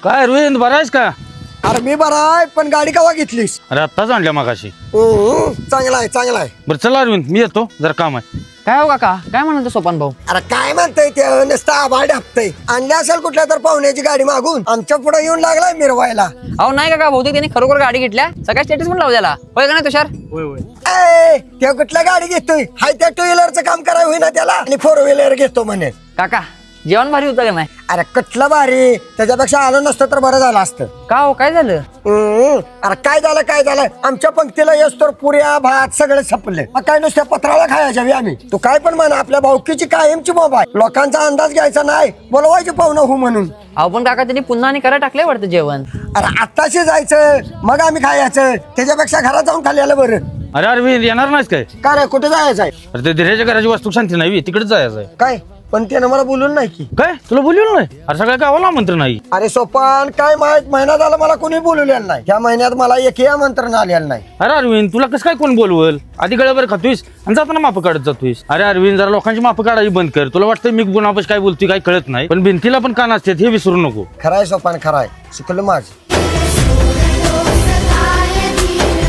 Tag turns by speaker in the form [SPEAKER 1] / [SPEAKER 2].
[SPEAKER 1] काय अरविंद बरा आहेस का?
[SPEAKER 2] अरे मी बरा आहे, पण गाडी कवा घेतलीस?
[SPEAKER 1] अरे आत्ताच आणल्या मगाशी.
[SPEAKER 2] चांगला आहे चांगला आहे.
[SPEAKER 1] बरं चला अरविंद मी येतो, जरा काम आहे.
[SPEAKER 3] काय हो काका, काय म्हणतो सोपान भाऊ?
[SPEAKER 2] अरे काय म्हणतंय ते, नुसतं आभाळ ढापतंय. आणली असेल कुठल्या तर पाहुण्याची गाडी मागून, आमच्या पुढे येऊन लागलाय मिरवायला.
[SPEAKER 3] अहो नाही काका, बहुतेक त्यांनी खरोखर गाडी घेतल्या. सगळ्या स्टेटस पण लावू त्याला, होय का नाही तुषार?
[SPEAKER 2] ते कुठल्या गाडी घेतोय? हाय त्या टू व्हीलरचं काम करावं होईना त्याला, आणि फोर व्हीलर घेतो म्हणे.
[SPEAKER 3] काका जेवण भारी होतं का नाही?
[SPEAKER 2] अरे कुठलं भारी, त्याच्यापेक्षा आलो नसतं तर बरं झालं असतं.
[SPEAKER 3] का हो, काय झालं?
[SPEAKER 2] अरे काय झालं आमच्या पंक्तीला येस तर पुऱ्या भात सगळं संपले. मग काय नुसत्या पत्राला खायच्या बी आम्ही. तू काय पण म्हणा, आपल्या भाऊकीची कायमची बाबा आहे. लोकांचा अंदाज घ्यायचा नाही, बोलवायचे पाहुणं हो म्हणून.
[SPEAKER 3] अहो पण काका त्यांनी पुन्हा आणि करा टाकले वाटतं जेवण.
[SPEAKER 2] अरे आत्ताशी जायचं मग आम्ही खायचं, त्याच्यापेक्षा घरात जाऊन खाली आलं बरं.
[SPEAKER 1] अरे अरविंद येणार नाहीस काय?
[SPEAKER 2] का रे, कुठे जायचं आहे?
[SPEAKER 1] अरे ते धीरेच्या घराची वस्तू शांती नाही, तिकडेच जायचं आहे.
[SPEAKER 2] काय पण त्यानं मला बोलून नाही की.
[SPEAKER 1] काय तुला बोलवलं नाही? अरे सगळ्या गावाला आमंत्रण नाही.
[SPEAKER 2] अरे सोपान, काय माहित, महिना झाला मला कोणी बोलवलेलं नाही. या महिन्यात मला एकही आमंत्रण आलेलं नाही.
[SPEAKER 1] अरे अरविंद तुला कसं काय कोण बोलवल? आधी गळ्यावर खातोयस आणि जाताना माप काढत जातोयस. अरे अरविंद जरा लोकांची माप काढायची बंद कर. तुला वाटतं मी गुणापास काय बोलतोय काय कळत नाही, पण भिंतीला पण कान असतात हे विसरू नको.
[SPEAKER 2] खराय सोपान खराय, चुकलं माझं.